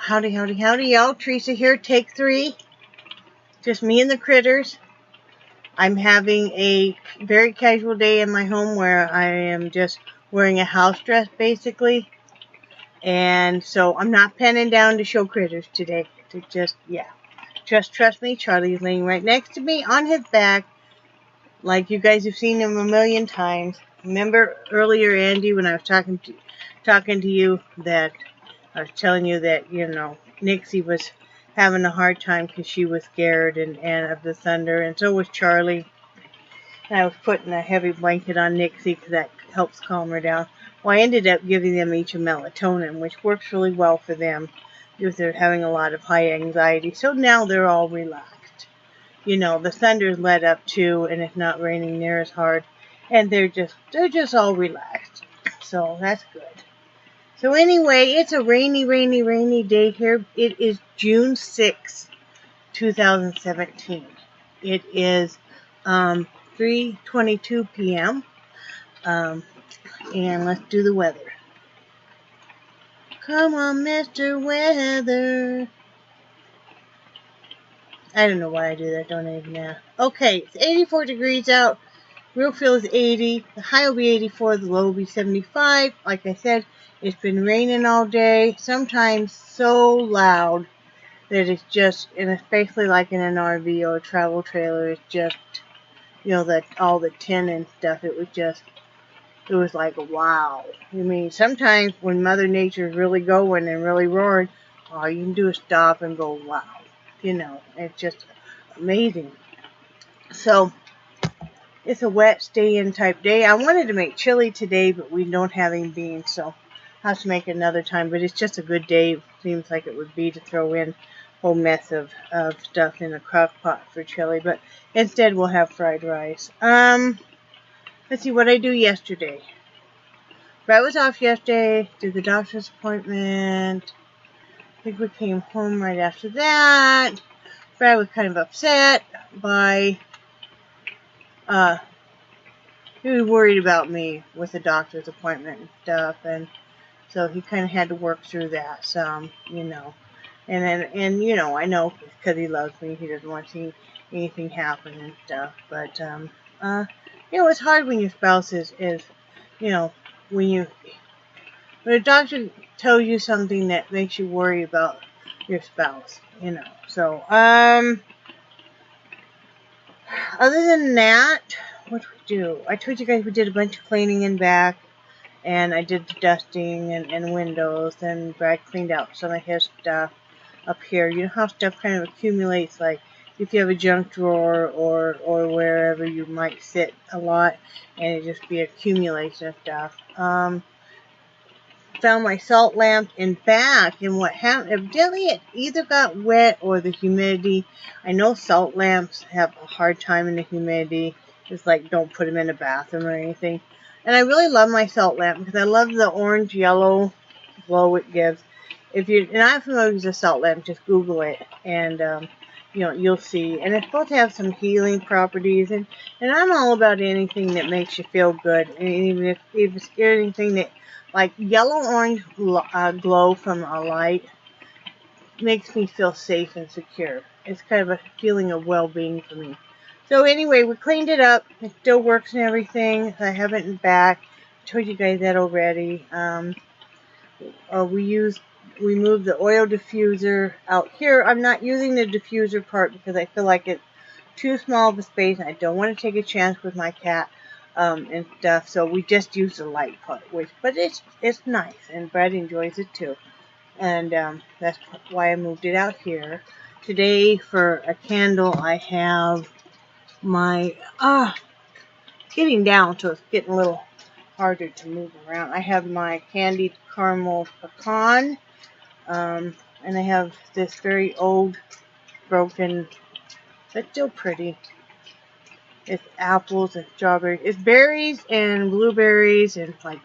Howdy, howdy, howdy, y'all. Teresa here, take 3. Just me and the critters. I'm having a very casual day in my home where I am just wearing a house dress, basically. And so I'm not penning down to show critters today. Just trust me. Charlie's laying right next to me on his back, like you guys have seen him a million times. Remember earlier, Andy, when I was talking to you, that I was telling you that, you know, Nixie was having a hard time because she was scared and of the thunder, and so was Charlie. And I was putting a heavy blanket on Nixie because that helps calm her down. Well, I ended up giving them each a melatonin, which works really well for them if they're having a lot of high anxiety. So now they're all relaxed. You know, the thunder's let up too, and it's not raining near as hard, and they're just all relaxed. So that's good. So anyway, it's a rainy day here. It is June 6th, 2017. It is 3:22 p.m. And let's do the weather. Come on, Mr. Weather. I don't know why I do that, don't I even know. Okay, it's 84 degrees out. Real feel is 80. The high will be 84. The low will be 75. Like I said, it's been raining all day. Sometimes so loud that it's just, and especially like in an RV or a travel trailer, it's just, you know, that all the tin and stuff. It was like, wow. I mean, sometimes when Mother Nature is really going and really roaring, all you can do is stop and go, wow. You know, it's just amazing. So, it's a wet stay-in type day. I wanted to make chili today, but we don't have any beans, so I'll have to make it another time. But it's just a good day. It seems like it would be to throw in a whole mess of stuff in a crock pot for chili. But instead, we'll have fried rice. Let's see what I do yesterday. Brett was off yesterday, did the doctor's appointment. I think we came home right after that. Brad was kind of upset by, he was worried about me with the doctor's appointment and stuff, and so he kind of had to work through that some, you know. And you know, I know because he loves me, he doesn't want to see anything happen and stuff, but, you know, it's hard when your spouse is, you know, when a doctor tells you something that makes you worry about your spouse, you know. So, other than that, what did we do? I told you guys we did a bunch of cleaning in back, and I did the dusting and windows, and Brad cleaned out some of his stuff up here. You know how stuff kind of accumulates, like if you have a junk drawer or wherever you might sit a lot, and it just be accumulation of stuff. Found my salt lamp in back, and what happened, evidently it either got wet or the humidity. I know salt lamps have a hard time in the humidity. It's like, don't put them in a bathroom or anything. And I really love my salt lamp because I love the orange yellow glow it gives. If you're not familiar with a salt lamp, just Google it, and you know, you'll see. And it's supposed to have some healing properties, and I'm all about anything that makes you feel good, and even if it's anything that, like yellow-orange glow from a light, makes me feel safe and secure. It's kind of a feeling of well-being for me. So anyway, we cleaned it up. It still works and everything. I have it in back. I told you guys that already. We moved the oil diffuser out here. I'm not using the diffuser part because I feel like it's too small of a space, and I don't want to take a chance with my cat. And stuff, so we just use the light part, but it's nice, and Brad enjoys it too, and that's why I moved it out here. Today, for a candle, I have my, it's getting down, so it's getting a little harder to move around. I have my candied caramel pecan, and I have this very old, broken, but still pretty. It's apples and strawberries. It's berries and blueberries and like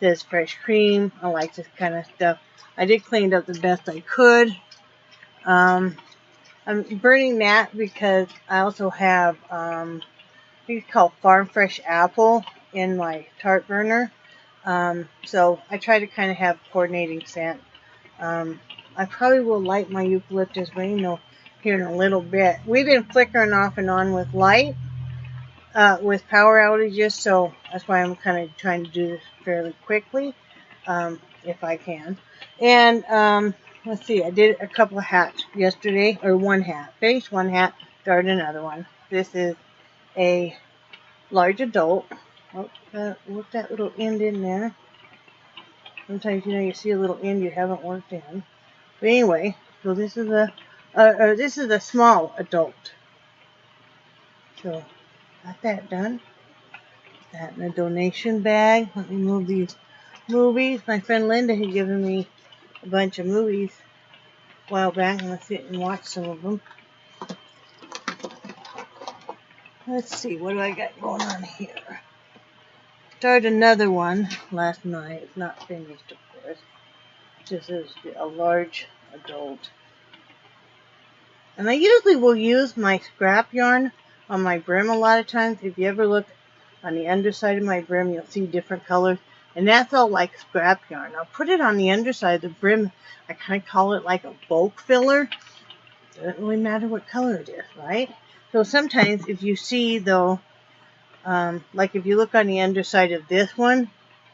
says fresh cream. I like this kind of stuff. I did clean it up the best I could. I'm burning that because I also have I think it's called Farm Fresh Apple in my tart burner. So I try to kind of have coordinating scent. I probably will light my eucalyptus rainbow here in a little bit. We've been flickering off and on with light, with power outages, so that's why I'm kind of trying to do this fairly quickly, if I can. And let's see, I did a couple of hats yesterday, or one hat. Finished one hat, started another one. This is a large adult. Oh, work that little end in there. Sometimes, you know, you see a little end you haven't worked in. But anyway, so this is a small adult. So, got that done. That in a donation bag. Let me move these movies. My friend Linda had given me a bunch of movies a while back. I'm going to sit and watch some of them. Let's see, what do I got going on here? Started another one last night. It's not finished, of course. This is a large adult. And I usually will use my scrap yarn on my brim a lot of times. If you ever look on the underside of my brim, you'll see different colors. And that's all like scrap yarn. I'll put it on the underside of the brim. I kind of call it like a bulk filler. Doesn't really matter what color it is, right? So sometimes if you see though, like if you look on the underside of this one,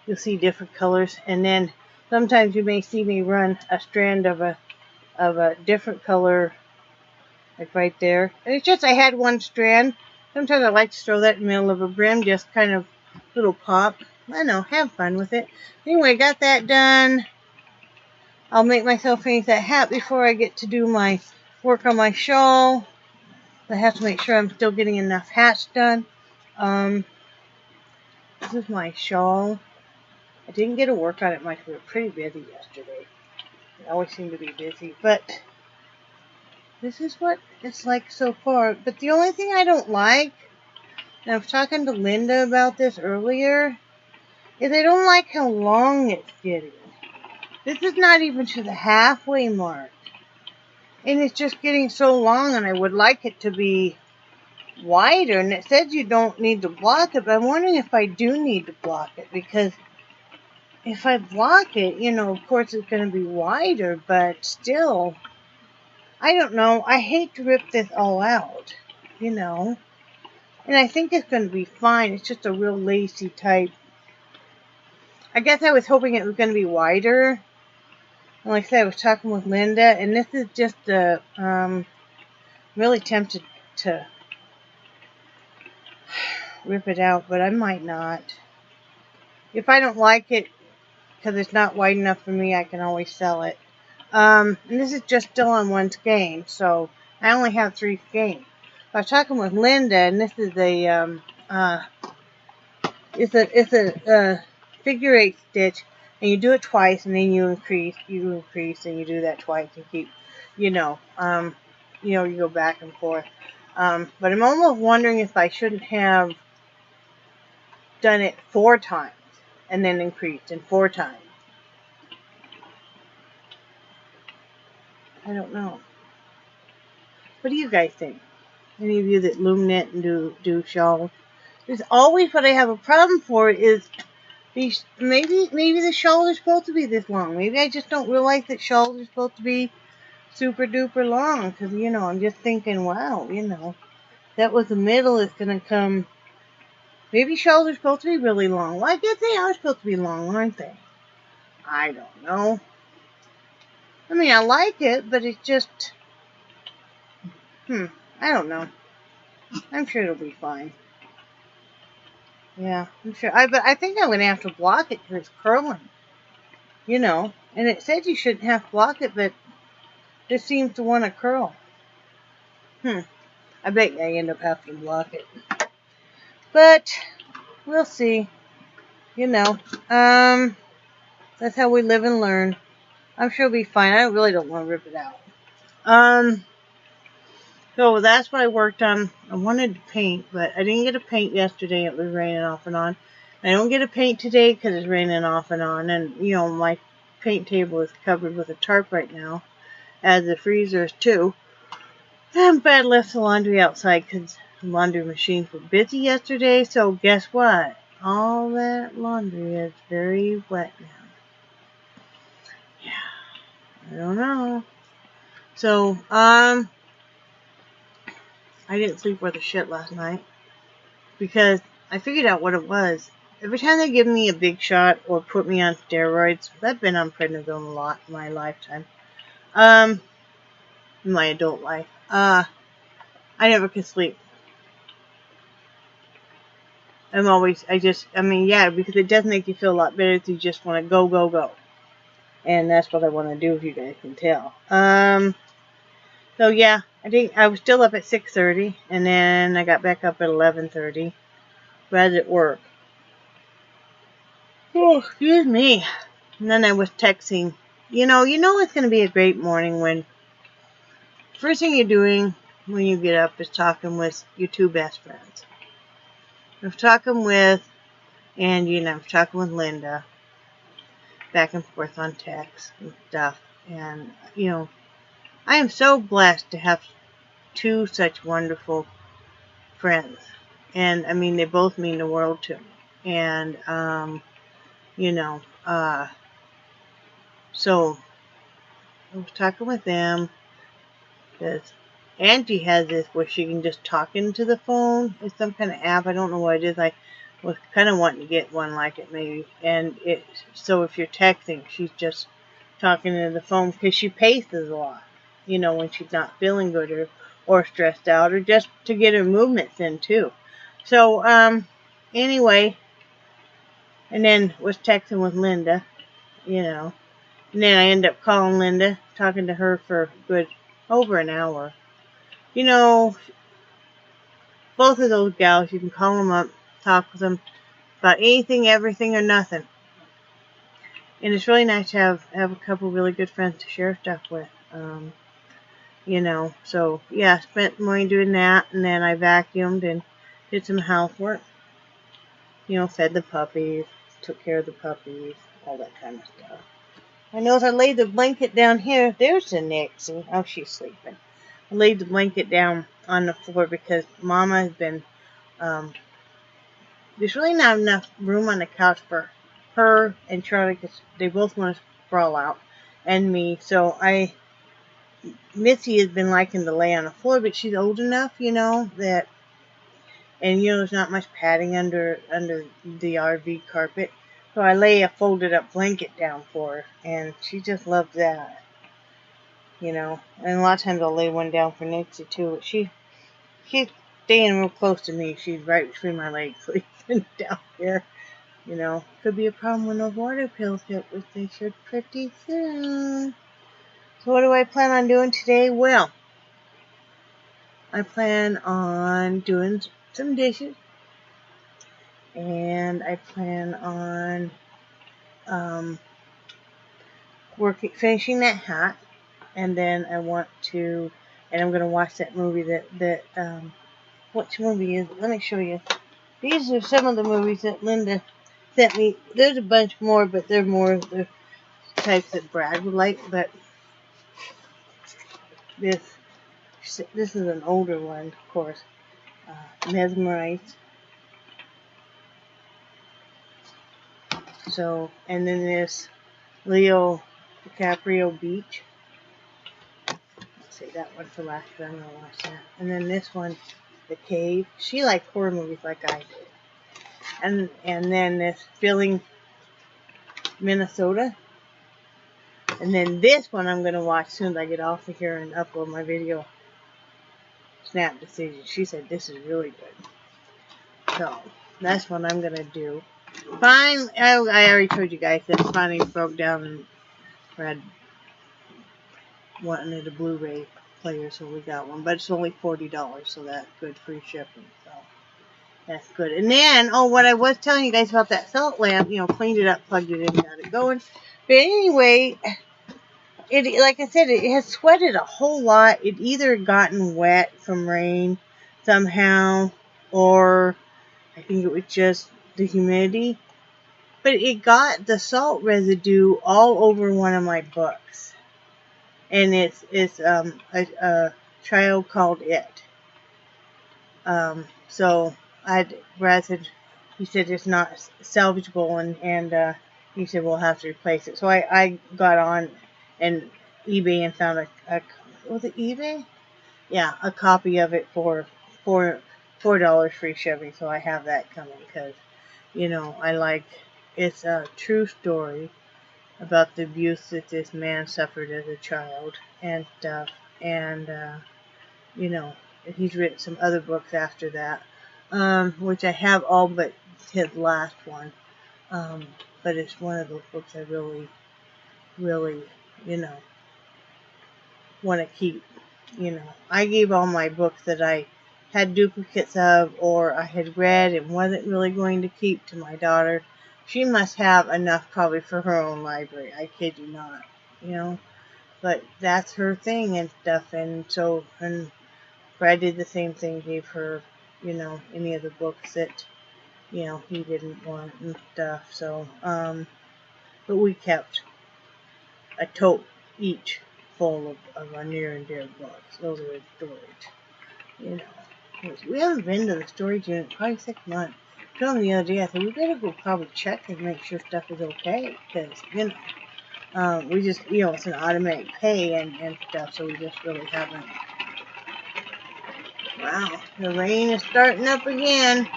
you'll see different colors. And then sometimes you may see me run a strand of a different color, like right there. And it's just I had one strand. Sometimes I like to throw that in the middle of a brim, just kind of little pop. I know, have fun with it. Anyway, got that done. I'll make myself finish that hat before I get to do my work on my shawl. I have to make sure I'm still getting enough hats done. This is my shawl. I didn't get to work on it much. We were pretty busy yesterday. I always seem to be busy, but this is what it's like so far. But the only thing I don't like, and I was talking to Linda about this earlier, is I don't like how long it's getting. This is not even to the halfway mark. And it's just getting so long, and I would like it to be wider. And it says you don't need to block it, but I'm wondering if I do need to block it, because if I block it, you know, of course it's going to be wider, but still, I don't know. I hate to rip this all out, you know. And I think it's going to be fine. It's just a real lacy type. I guess I was hoping it was going to be wider. And like I said, I was talking with Linda, and this is just really tempted to rip it out, but I might not. If I don't like it, because it's not wide enough for me, I can always sell it. And this is just still on one skein, so I only have 3 skeins. I was talking with Linda, and this is a it's a figure 8 stitch, and you do it twice, and then you increase, and you do that twice, and keep, you know, you go back and forth. But I'm almost wondering if I shouldn't have done it 4 times, and then increased, and 4 times. I don't know. What do you guys think? Any of you that loom knit and do shawls? There's always what I have a problem for is these. Maybe the shawls are supposed to be this long. Maybe I just don't realize that shawls are supposed to be super duper long. Because, you know, I'm just thinking, wow, you know, that was the middle is going to come. Maybe shawls are supposed to be really long. Well, I guess they are supposed to be long, aren't they? I don't know. I mean, I like it, but it's just, I don't know. I'm sure it'll be fine. Yeah, I'm sure. But I think I'm going to have to block it because it's curling. You know, and it said you shouldn't have to block it, but this seems to want to curl. I bet I end up having to block it. But we'll see. You know, that's how we live and learn. I'm sure it'll be fine. I really don't want to rip it out. So that's what I worked on. I wanted to paint, but I didn't get to paint yesterday. It was raining off and on. I don't get to paint today because it's raining off and on. And, you know, my paint table is covered with a tarp right now, as the freezer is too. But I left the laundry outside because the laundry machines were busy yesterday. So guess what? All that laundry is very wet now. Yeah. I don't know. So, I didn't sleep worth a shit last night because I figured out what it was. Every time they give me a big shot or put me on steroids, I've been on prednisone a lot in my lifetime. In my adult life. I never can sleep. Yeah, because it does make you feel a lot better if you just want to go, go, go. And that's what I want to do, if you guys can tell. So yeah, I think I was still up at 6:30, and then I got back up at 11:30. Was at work. Oh, excuse me. And then I was texting. You know it's going to be a great morning when first thing you're doing when you get up is talking with your two best friends. I was talking with Angie and I was talking with Linda back and forth on text and stuff. And, I am so blessed to have two such wonderful friends. And, they both mean the world to me. And, so I was talking with them because Angie has this where she can just talk into the phone. It's some kind of app. I don't know what it is. I was kind of wanting to get one like it maybe. And so if you're texting, she's just talking into the phone because she paces a lot. When she's not feeling good or stressed out or just to get her movements in too. So, anyway, and then was texting with Linda, and then I ended up calling Linda, talking to her for good over an hour. Both of those gals, you can call them up, talk with them about anything, everything, or nothing. And it's really nice to have a couple really good friends to share stuff with. So yeah, spent the morning doing that, and then I vacuumed and did some housework. Fed the puppies, took care of the puppies, all that kind of stuff. I know as I laid the blanket down here, there's the Nixie. Oh, she's sleeping. I laid the blanket down on the floor because Mama has been, there's really not enough room on the couch for her and Charlie because they both want to sprawl out, and me. So Missy has been liking to lay on the floor, but she's old enough, that, and there's not much padding under the RV carpet. So I lay a folded up blanket down for her, and she just loves that. And a lot of times I'll lay one down for Nixie too. She's staying real close to me. She's right between my legs, sleeping down here. Could be a problem when those water pills hit, which they should pretty soon. So what do I plan on doing today? Well, I plan on doing some dishes. And I plan on finishing that hat. And then I'm going to watch that movie that which movie is it? Let me show you. These are some of the movies that Linda sent me. There's a bunch more, but they're more the types that Brad would like. But this is an older one, of course. Mesmerized. So, and then this Leo DiCaprio Beach. Save that one for last, but I'm going to watch that. And then this one, The Cave. She liked horror movies like I did. And then this Filling, Minnesota. And then this one I'm going to watch as soon as I get off of here and upload my video. Snap Decision. She said this is really good. So, that's what I'm going to do. Fine. I already told you guys that finally broke down and Brad wanted a Blu-ray player, so we got one. But it's only $40, so that's good, free shipping. So that's good. And then, what I was telling you guys about that salt lamp, cleaned it up, plugged it in, got it going. But anyway, like I said, it has sweated a whole lot. It either gotten wet from rain somehow, or I think it was just the humidity. But it got the salt residue all over one of my books. And it's a child called It. So Brad said, he said it's not salvageable, and he said we'll have to replace it. So I got on and eBay and found was it eBay? Yeah, a copy of it for $4 free shipping. So I have that coming because, you know, it's a true story about the abuse that this man suffered as a child and stuff. And, you know, he's written some other books after that, which I have all but his last one. But it's one of those books I really, really, you know, want to keep. You know, I gave all my books that I had duplicates of or I had read and wasn't really going to keep to my daughter. She must have enough probably for her own library. I kid you not, you know. But that's her thing and stuff. And so, and Brad did the same thing, gave her, you know, any of the books that, you know, he didn't want and stuff. So, but we kept a tote each full of our near and dear books. Those are in storage. You know, we haven't been to the storage unit in probably 6 months. I told him the other day, I said, we better go probably check and make sure stuff is okay. Because, you know, we just, you know, it's an automatic pay and stuff, so we just really haven't. Wow, the rain is starting up again.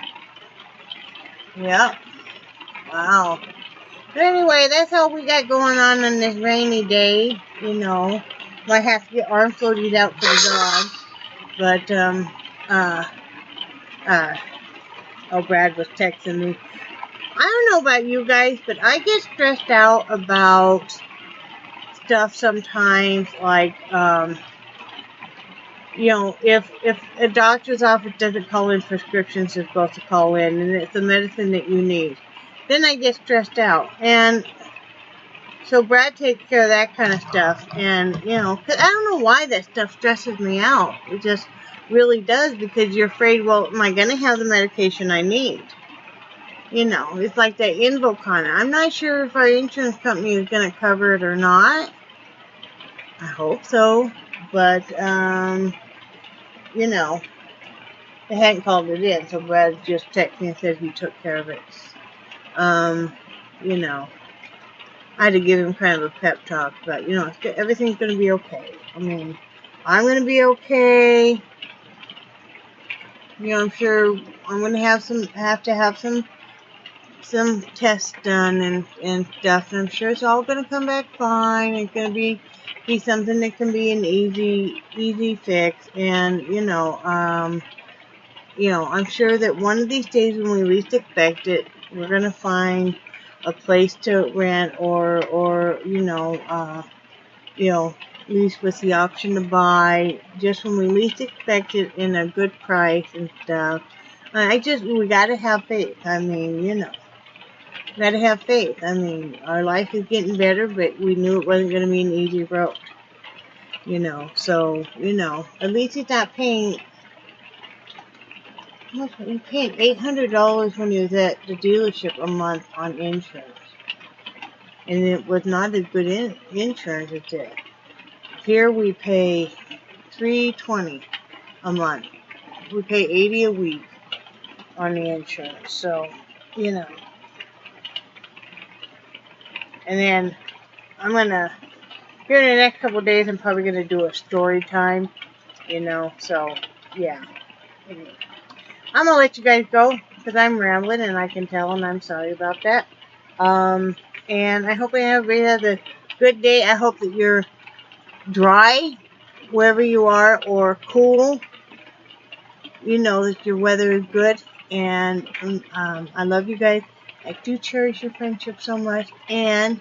Yep. Wow. But anyway, that's all we got going on this rainy day. You know, might have to get arm floaties out for the dogs. But, oh, Brad was texting me. I don't know about you guys, but I get stressed out about stuff sometimes, like, you know, if a doctor's office doesn't call in prescriptions they're supposed to call in, and it's the medicine that you need, then I get stressed out. And so Brad takes care of that kind of stuff. And, you know, 'cause I don't know why that stuff stresses me out. It just really does, because you're afraid, well, am I going to have the medication I need? You know, it's like that Invocana. I'm not sure if our insurance company is going to cover it or not. I hope so. But, you know, they hadn't called it in, so Brad just texted me and said he took care of it. You know, I had to give him kind of a pep talk, but, you know, everything's going to be okay. I mean, I'm going to be okay. You know, I'm sure I'm going to have to have some tests done and stuff, and I'm sure it's all going to come back fine. It's going to be something that can be an easy fix. And, you know, I'm sure that one of these days when we least expect it, we're going to find a place to rent or you know, at least with the option to buy just when we least expect it in a good price and stuff. We got to have faith. I mean, you know, got to have faith. I mean, our life is getting better, but we knew it wasn't going to be an easy road. You know, so, you know, at least he's not paying. He paid $800 when he was at the dealership a month on insurance. And it was not as good insurance as it. Here we pay $320 a month. We pay $80 a week on the insurance. So, you know. And then here in the next couple of days, I'm probably going to do a story time. You know, so, yeah. Anyway. I'm going to let you guys go because I'm rambling and I can tell, and I'm sorry about that. And I hope everybody has a good day. I hope that you're dry wherever you are or cool. You know that your weather is good. And I love you guys. I do cherish your friendship so much. And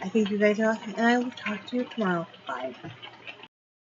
I think you guys are awesome. And I will talk to you tomorrow. Bye.